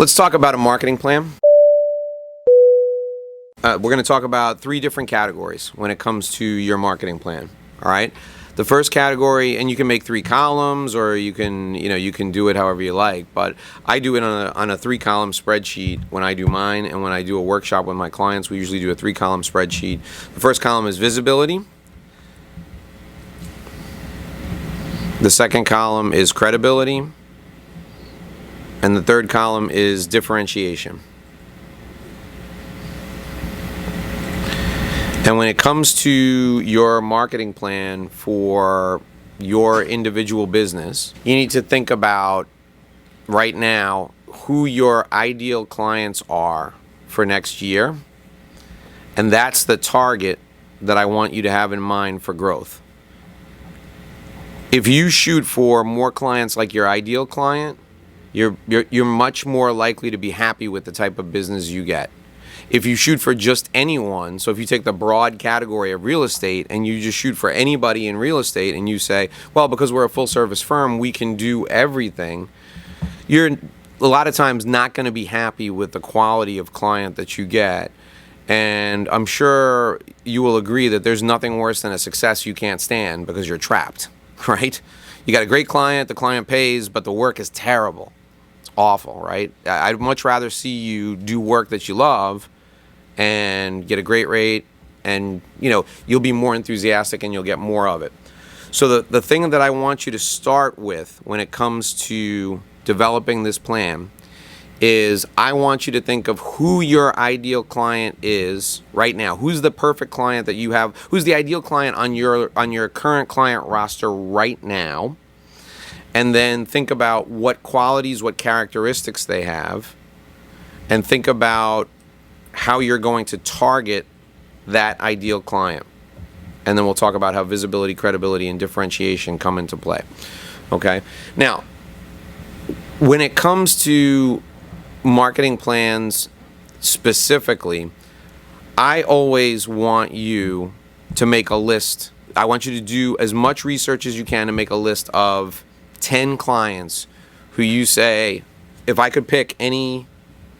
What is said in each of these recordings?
Let's talk about a marketing plan. We're going to talk about 3 different categories when it comes to your marketing plan. All right. The first category, and you can make 3 columns, or you can do it however you like. But I do it on a 3-column spreadsheet when I do mine, and when I do a workshop with my clients, we usually do a 3-column spreadsheet. The first column is visibility. The second column is credibility. And the third column is differentiation. And when it comes to your marketing plan for your individual business, you need to think about right now who your ideal clients are for next year. And that's the target that I want you to have in mind for growth. If you shoot for more clients like your ideal client, you're much more likely to be happy with the type of business you get. If you shoot for just anyone, so if you take the broad category of real estate and you just shoot for anybody in real estate and you say, well, because we're a full service firm, we can do everything, you're a lot of times not going to be happy with the quality of client that you get. And I'm sure you will agree that there's nothing worse than a success you can't stand because you're trapped, right? You got a great client, the client pays, but the work is terrible. It's awful, right? I'd much rather see you do work that you love and get a great rate, and you'll be more enthusiastic and you'll get more of it. So the thing that I want you to start with when it comes to developing this plan is I want you to think of who your ideal client is right now. Who's the perfect client that you have? Who's the ideal client on your current client roster right now? And then think about what qualities, what characteristics they have, and think about how you're going to target that ideal client. And then we'll talk about how visibility, credibility, and differentiation come into play. Okay? Now, when it comes to marketing plans specifically, I always want you to make a list. I want you to do as much research as you can to make a list of 10 clients who you say, if I could pick any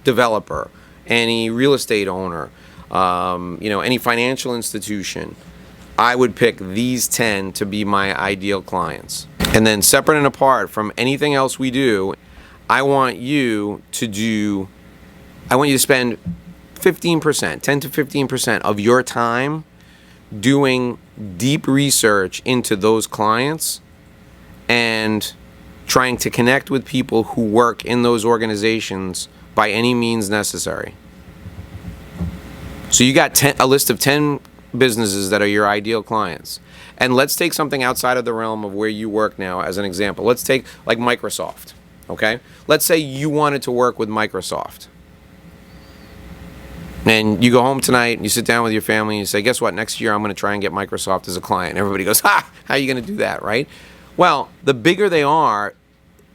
developer, any real estate owner, any financial institution, I would pick these 10 to be my ideal clients. And then separate and apart from anything else we do, I want you to spend 15%, 10 to 15% of your time doing deep research into those clients and trying to connect with people who work in those organizations by any means necessary. So you got a list of 10 businesses that are your ideal clients. And let's take something outside of the realm of where you work now as an example. Let's take like Microsoft, okay? Let's say you wanted to work with Microsoft. And you go home tonight and you sit down with your family and you say, guess what? Next year I'm going to try and get Microsoft as a client. Everybody goes, how are you going to do that, right? Well, the bigger they are,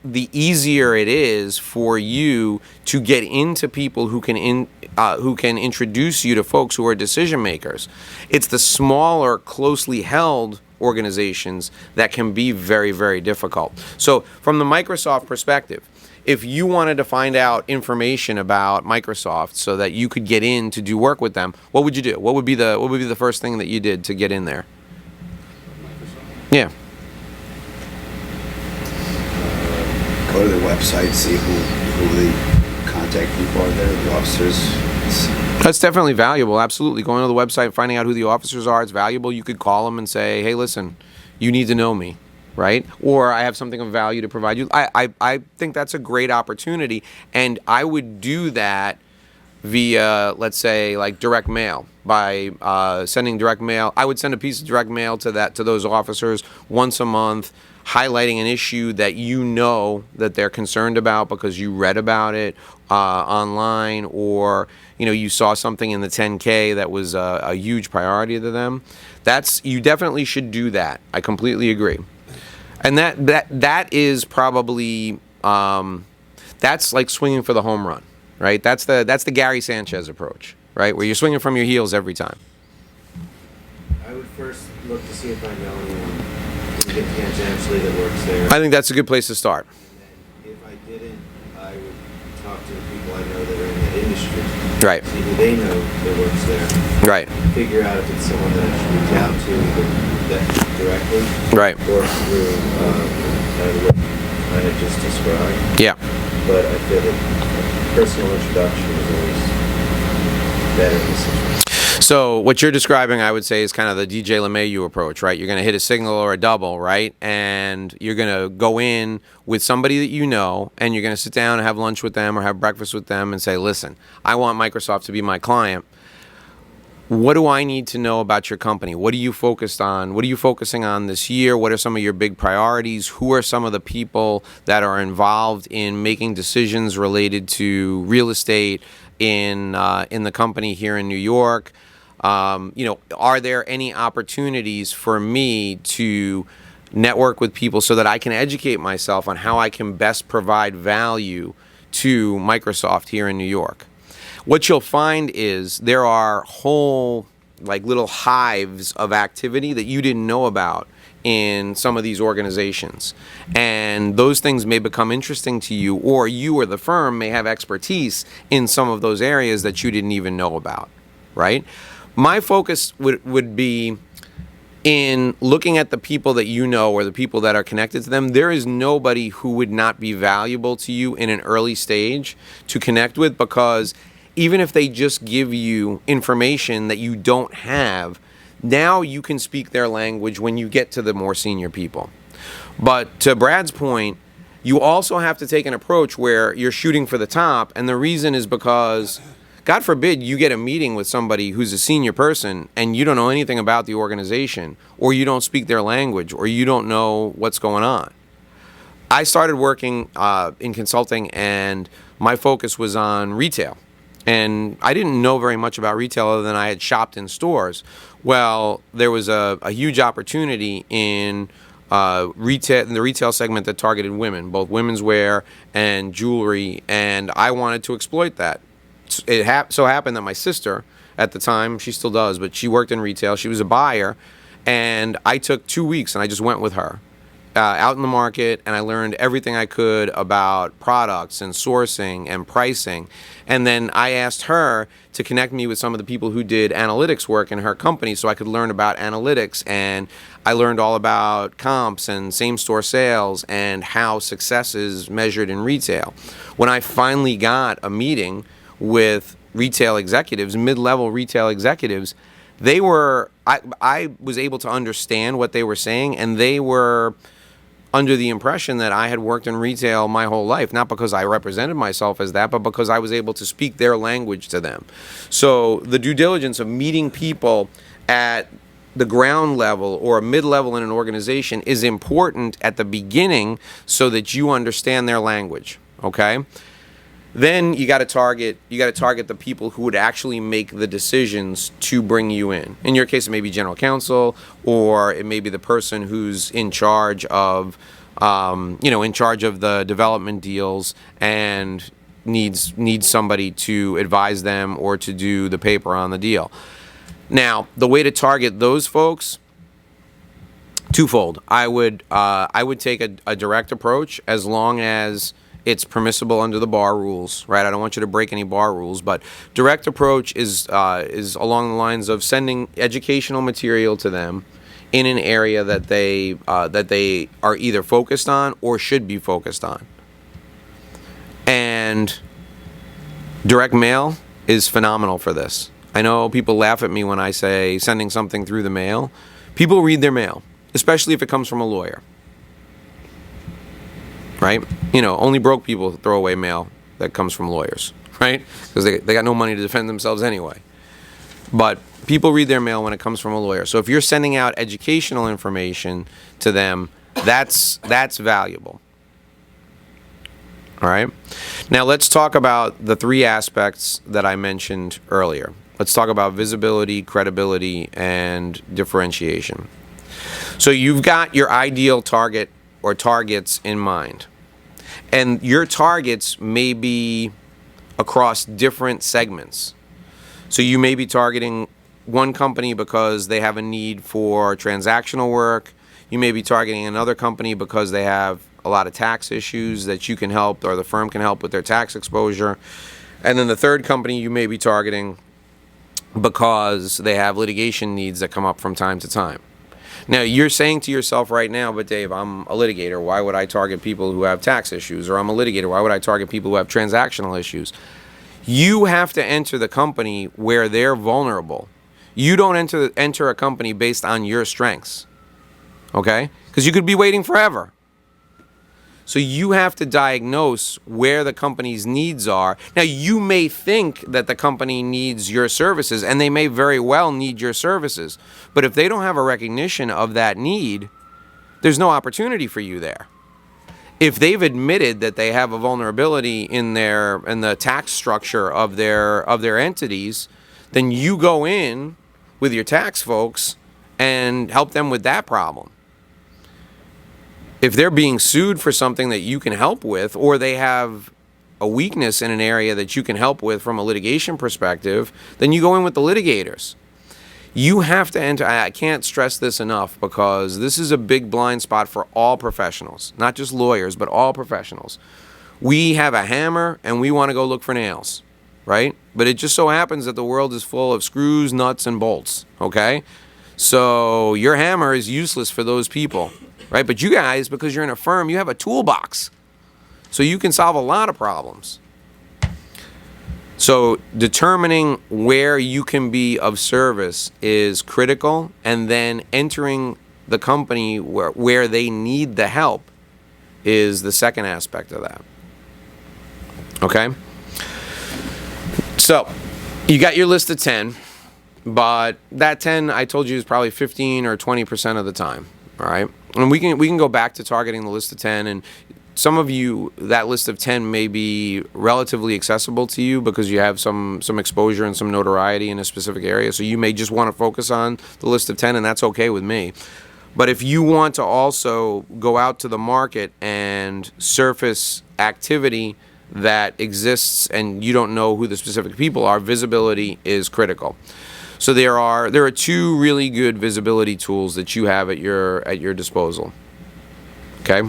the easier it is for you to get into people who can introduce you to folks who are decision makers. It's the smaller, closely held organizations that can be very, very difficult. So from the Microsoft perspective, if you wanted to find out information about Microsoft so that you could get in to do work with them, what would you do? What would be the first thing that you did to get in there? Microsoft? Yeah. Go to the website, see who the contact people are there, the officers. That's definitely valuable, absolutely. Going to the website, finding out who the officers are, it's valuable. You could call them and say, hey, listen, you need to know me, right? Or I have something of value to provide you. I think that's a great opportunity, and I would do that via, let's say, like direct mail. By sending direct mail, I would send a piece of direct mail to those officers once a month, highlighting an issue that you know that they're concerned about because you read about it online, or you saw something in the 10K that was a huge priority to them. You definitely should do that. I completely agree. And that is probably that's like swinging for the home run, right? That's the Gary Sanchez approach, right? Where you're swinging from your heels every time. I would first look to see if I know anyone who get tangentially that works there. I think that's a good place to start. And then if I didn't, I would talk to people I know that are in that industry. Right. See who they know that works there. Right. Figure out if it's someone that I should reach out to either that directly Right. or through kind of what I had just described. Yeah. But I feel that personal introduction is always better in this situation. So what you're describing, I would say, is kind of the DJ LeMahieu approach, right? You're going to hit a single or a double, right? And you're going to go in with somebody that you know, and you're going to sit down and have lunch with them or have breakfast with them and say, listen, I want Microsoft to be my client. What do I need to know about your company? What are you focused on? What are you focusing on this year? What are some of your big priorities? Who are some of the people that are involved in making decisions related to real estate in the company here in New York? Are there any opportunities for me to network with people so that I can educate myself on how I can best provide value to Microsoft here in New York? What you'll find is there are whole like little hives of activity that you didn't know about in some of these organizations. And those things may become interesting to you, or you or the firm may have expertise in some of those areas that you didn't even know about, right? My focus would be in looking at the people that you know or the people that are connected to them. There is nobody who would not be valuable to you in an early stage to connect with, because even if they just give you information that you don't have, now you can speak their language when you get to the more senior people. But to Brad's point, you also have to take an approach where you're shooting for the top, and the reason is because, God forbid, you get a meeting with somebody who's a senior person and you don't know anything about the organization, or you don't speak their language, or you don't know what's going on. I started working in consulting, and my focus was on retail. And I didn't know very much about retail other than I had shopped in stores. Well, there was a huge opportunity in retail, in the retail segment that targeted women, both women's wear and jewelry, and I wanted to exploit that. It so happened that my sister, at the time, she still does, but she worked in retail. She was a buyer, and I took 2 weeks and I just went with her out in the market, and I learned everything I could about products and sourcing and pricing. And then I asked her to connect me with some of the people who did analytics work in her company so I could learn about analytics. And I learned all about comps and same-store sales and how success is measured in retail. When I finally got a meeting with retail executives, mid-level retail executives, I was able to understand what they were saying, and they were under the impression that I had worked in retail my whole life, not because I represented myself as that, but because I was able to speak their language to them. So the due diligence of meeting people at the ground level or a mid-level in an organization is important at the beginning so that you understand their language, okay? Then you got to target the people who would actually make the decisions to bring you in. In your case, it may be general counsel, or it may be the person who's in charge of, the development deals and needs somebody to advise them or to do the paper on the deal. Now, the way to target those folks, twofold. I would take a direct approach as long as it's permissible under the bar rules, right? I don't want you to break any bar rules, but direct approach is along the lines of sending educational material to them in an area that they are either focused on or should be focused on. And direct mail is phenomenal for this. I know people laugh at me when I say sending something through the mail. People read their mail, especially if it comes from a lawyer. Right? Only broke people throw away mail that comes from lawyers, right? Because they got no money to defend themselves anyway. But people read their mail when it comes from a lawyer. So if you're sending out educational information to them, that's valuable. All right? Now let's talk about the three aspects that I mentioned earlier. Let's talk about visibility, credibility, and differentiation. So you've got your ideal target or targets in mind. And your targets may be across different segments. So you may be targeting one company because they have a need for transactional work. You may be targeting another company because they have a lot of tax issues that you can help, or the firm can help with their tax exposure. And then the third company you may be targeting because they have litigation needs that come up from time to time. Now, you're saying to yourself right now, but Dave, I'm a litigator. Why would I target people who have tax issues? Or I'm a litigator. Why would I target people who have transactional issues? You have to enter the company where they're vulnerable. You don't enter a company based on your strengths, okay? Because you could be waiting forever. So you have to diagnose where the company's needs are. Now, you may think that the company needs your services, and they may very well need your services. But if they don't have a recognition of that need, there's no opportunity for you there. If they've admitted that they have a vulnerability in the tax structure of their entities, then you go in with your tax folks and help them with that problem. If they're being sued for something that you can help with, or they have a weakness in an area that you can help with from a litigation perspective, then you go in with the litigators. You have to enter, I can't stress this enough, because this is a big blind spot for all professionals, not just lawyers, but all professionals. We have a hammer and we want to go look for nails, right? But it just so happens that the world is full of screws, nuts, and bolts, okay? So your hammer is useless for those people, right? But you guys, because you're in a firm, you have a toolbox. So you can solve a lot of problems. So determining where you can be of service is critical, and then entering the company where they need the help is the second aspect of that. Okay? So you got your list of 10, but that 10 I told you is probably 15 or 20% of the time. All right? And we can go back to targeting the list of 10, and some of you, that list of 10 may be relatively accessible to you because you have some exposure and some notoriety in a specific area. So you may just want to focus on the list of 10, and that's okay with me. But if you want to also go out to the market and surface activity that exists and you don't know who the specific people are, visibility is critical. So there are two really good visibility tools that you have at your disposal. Okay?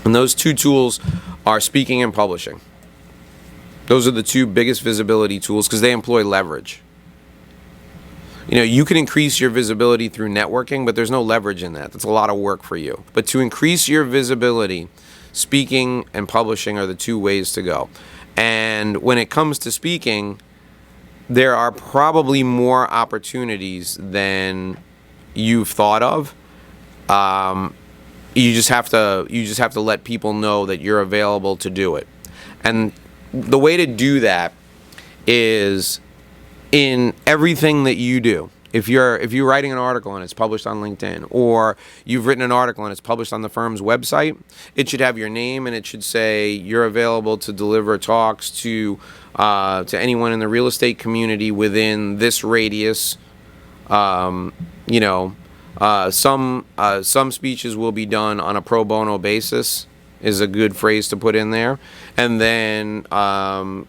And those two tools are speaking and publishing. Those are the two biggest visibility tools because they employ leverage. You know, you can increase your visibility through networking, but there's no leverage in that. That's a lot of work for you. But to increase your visibility, speaking and publishing are the two ways to go. And when it comes to speaking, there are probably more opportunities than you've thought of. You just have to let people know that you're available to do it. And the way to do that is in everything that you do. If you're writing an article and it's published on LinkedIn, or you've written an article and it's published on the firm's website, it should have your name and it should say you're available to deliver talks to anyone in the real estate community within this radius. Some speeches will be done on a pro bono basis is a good phrase to put in there. And then, Mr.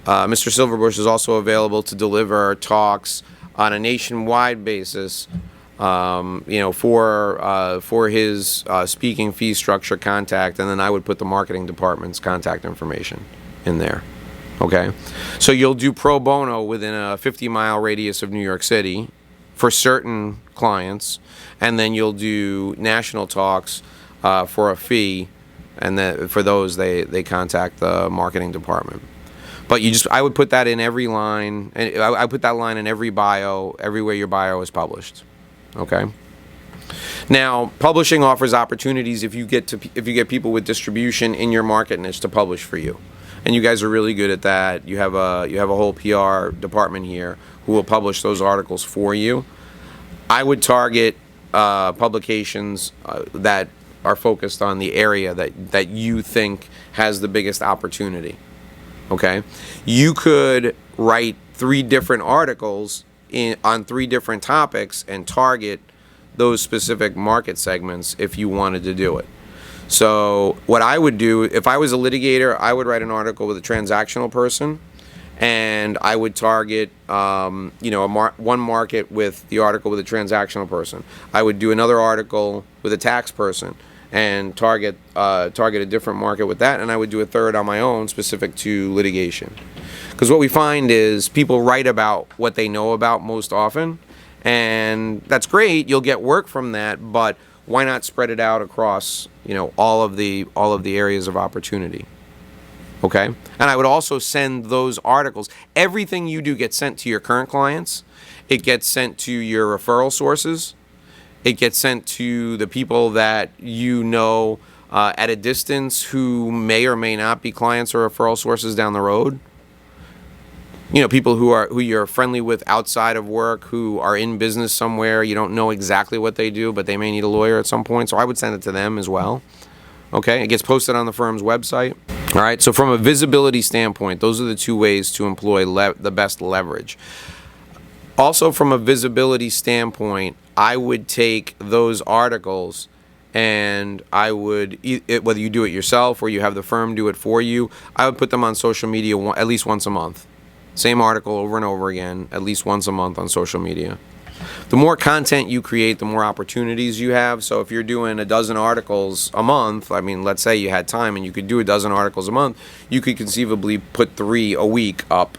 Silverbush is also available to deliver talks on a nationwide basis, for his speaking fee structure contact. And then I would put the marketing department's contact information in there. Okay? So you'll do pro bono within a 50-mile radius of New York City for certain clients, and then you'll do national talks for a fee, and then for those they contact the marketing department. But I would put that in every line, and I put that line in every bio, everywhere your bio is published. Okay. Now, publishing offers opportunities if you get people with distribution in your market niche to publish for you, and you guys are really good at that. You have a whole PR department here who will publish those articles for you. I would target publications that are focused on the area that you think has the biggest opportunity. Okay? You could write 3 different articles on 3 different topics and target those specific market segments if you wanted to do it. So what I would do, if I was a litigator, I would write an article with a transactional person, and I would target one market with the article with a transactional person. I would do another article with a tax person, and target a different market with that, and I would do a third on my own specific to litigation. Because what we find is people write about what they know about most often, and that's great. You'll get work from that, but why not spread it out across, all of the areas of opportunity? Okay? And I would also send those articles. Everything you do gets sent to your current clients. It gets sent to your referral sources. It gets sent to the people that at a distance who may or may not be clients or referral sources down the road. People who you're friendly with outside of work, who are in business somewhere. You don't know exactly what they do, but they may need a lawyer at some point. So I would send it to them as well. Okay, it gets posted on the firm's website. All right, so from a visibility standpoint, those are the two ways to employ the best leverage. Also, from a visibility standpoint, I would take those articles and I would, whether you do it yourself or you have the firm do it for you, I would put them on social media at least once a month. Same article over and over again, at least once a month on social media. The more content you create, the more opportunities you have. So if you're doing a dozen articles a month, let's say you had time and you could do a dozen articles a month, you could conceivably put 3 a week up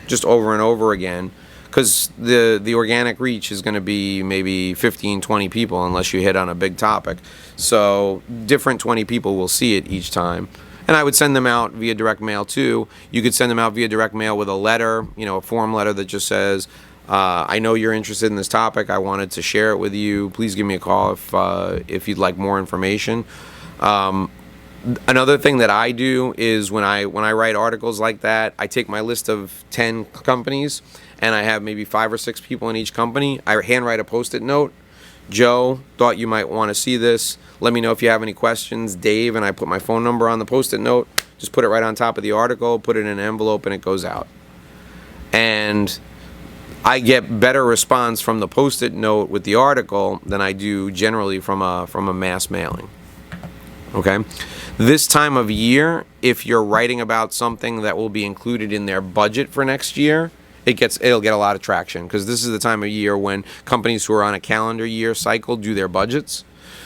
just over and over again. Because the organic reach is going to be maybe 15, 20 people unless you hit on a big topic. So different 20 people will see it each time. And I would send them out via direct mail too. You could send them out via direct mail with a letter, a form letter that just says, I know you're interested in this topic. I wanted to share it with you. Please give me a call if you'd like more information. Another thing that I do is when I write articles like that, I take my list of 10 companies and I have maybe 5 or 6 people in each company. I handwrite a Post-it note. Joe, thought you might want to see this. Let me know if you have any questions. Dave, and I put my phone number on the Post-it note. Just put it right on top of the article, put it in an envelope, and it goes out. And I get better response from the Post-it note with the article than I do generally from a mass mailing. Okay? This time of year, if you're writing about something that will be included in their budget for next year, it'll get a lot of traction, because this is the time of year when companies who are on a calendar year cycle do their budgets.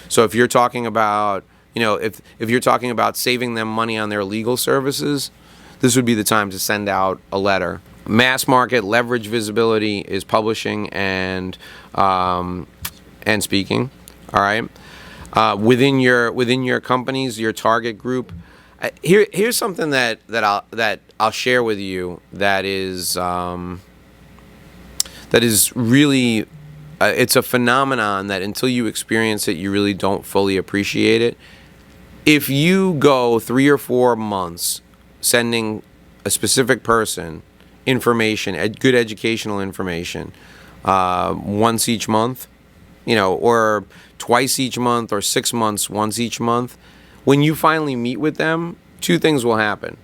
So if you're talking about, if you're talking about saving them money on their legal services, this would be the time to send out a letter. Mass market leverage visibility is publishing and speaking. All right. Within your companies, your target group. Here's something that I'll share with you that is really it's a phenomenon that until you experience it, you really don't fully appreciate it. If you go 3 or 4 months sending a specific person information, good educational information, once each month, or twice each month, or 6 months once each month, when you finally meet with them, 2 things will happen.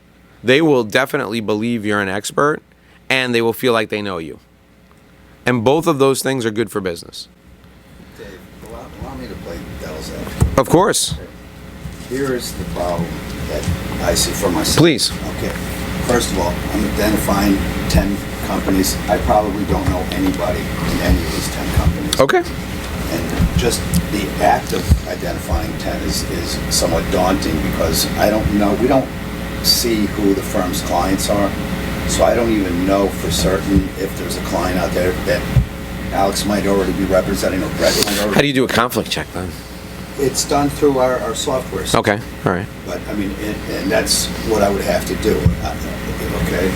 They will definitely believe you're an expert, and they will feel like they know you. And both of those things are good for business. Dave, allow me to play devil's advocate. Of course. Here is the problem that I see for myself. Please. Okay. First of all, I'm identifying 10 companies. I probably don't know anybody in any of these 10 companies. Okay. And just the act of identifying 10 is somewhat daunting, because I don't know, we don't see who the firm's clients are, so I don't even know for certain if there's a client out there that Alex might already be representing, or Brett might already. How do you do a conflict check then? It's done through our software system. Okay, all right. But and that's what I would have to do. Okay.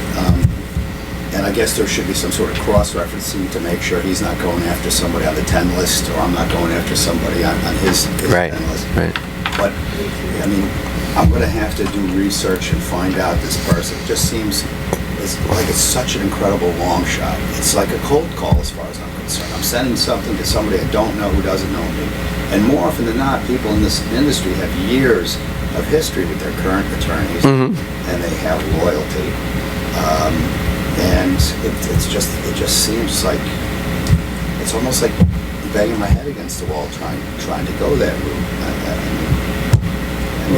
And I guess there should be some sort of cross-referencing to make sure he's not going after somebody on the 10 list, or I'm not going after somebody on his Right, 10 list. right. But, I'm going to have to do research and find out this person. It just seems it's such an incredible long shot. It's like a cold call as far as I'm concerned. I'm sending something to somebody I don't know who doesn't know me. And more often than not, people in this industry have years of history with their current attorneys, and they have loyalty. And it just seems like it's almost like banging my head against the wall trying to go that route.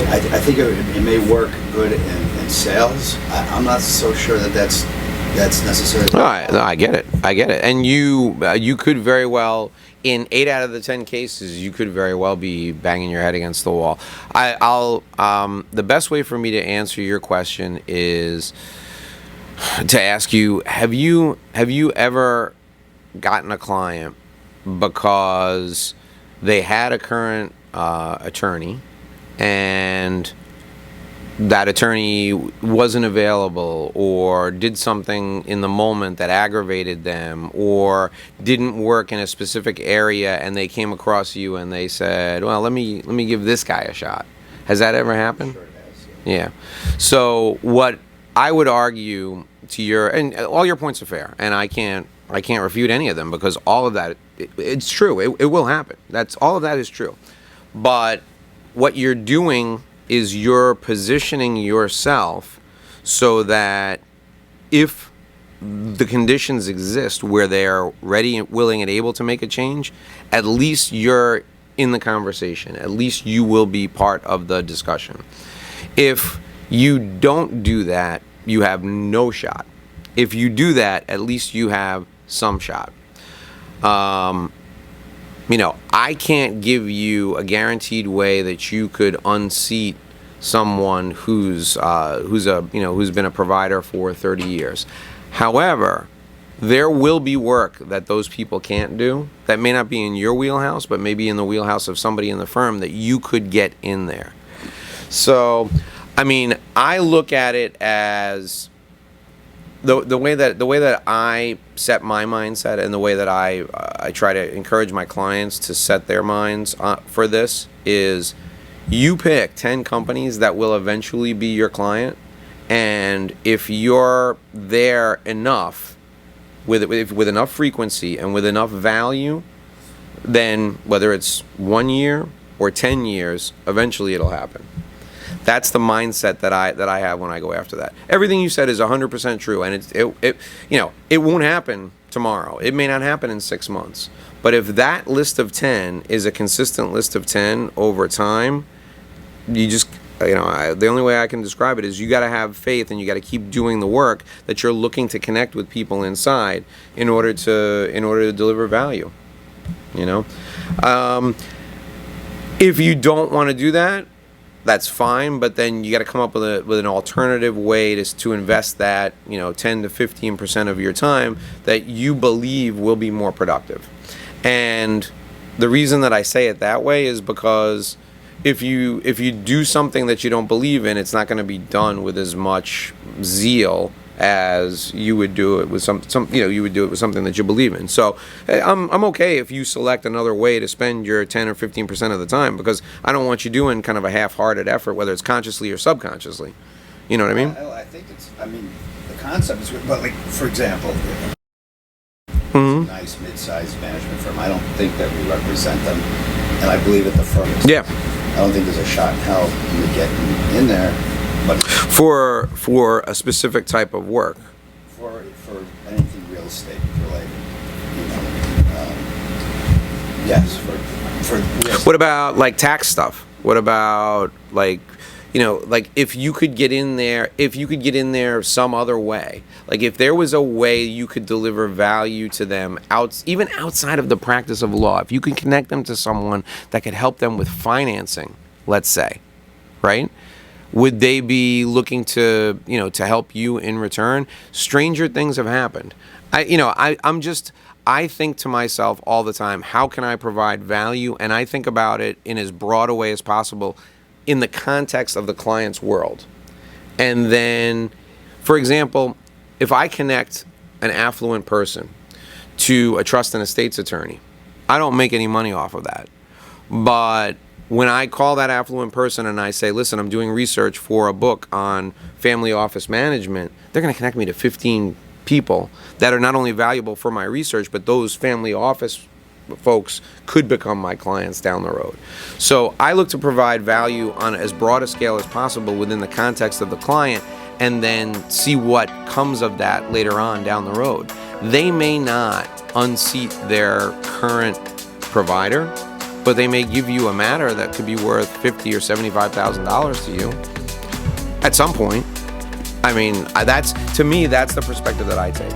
I think it may work good in sales. I'm not so sure that's necessarily. No, I get it. And you could very well in 8 out of the 10 cases, you could very well be banging your head against the wall. The best way for me to answer your question is to ask you, have you ever gotten a client because they had a current attorney and that attorney wasn't available or did something in the moment that aggravated them or didn't work in a specific area, and they came across you and they said, well, let me give this guy a shot? Has that ever happened? Sure it has, Yeah. So what I would argue to your, and all your points are fair, and I can't refute any of them, because all of that, it's true. It will happen. All of that is true. But what you're doing is you're positioning yourself so that if the conditions exist where they're ready, willing, and able to make a change, at least you're in the conversation. At least you will be part of the discussion. If you don't do that, you have no shot. If you do that, at least you have some shot. I can't give you a guaranteed way that you could unseat someone who's been a provider for 30 years. However, there will be work that those people can't do that may not be in your wheelhouse, but maybe in the wheelhouse of somebody in the firm that you could get in there. So, I look at it as the way that I set my mindset, and the way that I try to encourage my clients to set their minds for this is, you pick 10 companies that will eventually be your client, and if you're there enough with enough frequency and with enough value, then whether it's 1 year or 10 years, eventually it'll happen. That's the mindset that I have when I go after that. Everything you said is 100% true, and it won't happen tomorrow. It may not happen in 6 months. But if that list of 10 is a consistent list of 10 over time, you just, the only way I can describe it is you got to have faith, and you got to keep doing the work that you're looking to connect with people inside in order to deliver value. If you don't want to do that, that's fine, but then you got to come up with an alternative way to invest that 10 to 15% of your time that you believe will be more productive. And the reason that I say it that way is because if you do something that you don't believe in, it's not going to be done with as much zeal as you would do it with you would do it with something that you believe in. So I'm okay if you select another way to spend your 10 or 15% of the time, because I don't want you doing kind of a half-hearted effort, whether it's consciously or subconsciously. You know what I mean? I think the concept is good, but like, for example, Mm-hmm. nice mid-sized management firm, I don't think that we represent them, and I believe that the firm is. Yeah. I don't think there's a shot in hell you would get in there, but for a specific type of work. For anything real estate related, yes. For real estate. What about like tax stuff? What about like if you could get in there some other way, like if there was a way you could deliver value to them even outside of the practice of law, if you could connect them to someone that could help them with financing, let's say, right? Would they be looking to help you in return? Stranger things have happened. I think to myself all the time, how can I provide value? And I think about it in as broad a way as possible in the context of the client's world. And then, for example, if I connect an affluent person to a trust and estates attorney, I don't make any money off of that. But when I call that affluent person and I say, listen, I'm doing research for a book on family office management, they're going to connect me to 15 people that are not only valuable for my research, but those family office folks could become my clients down the road. So I look to provide value on as broad a scale as possible within the context of the client, and then see what comes of that later on down the road. They may not unseat their current provider, but they may give you a matter that could be worth $50,000 or $75,000 to you at some point. To me, that's the perspective that I take.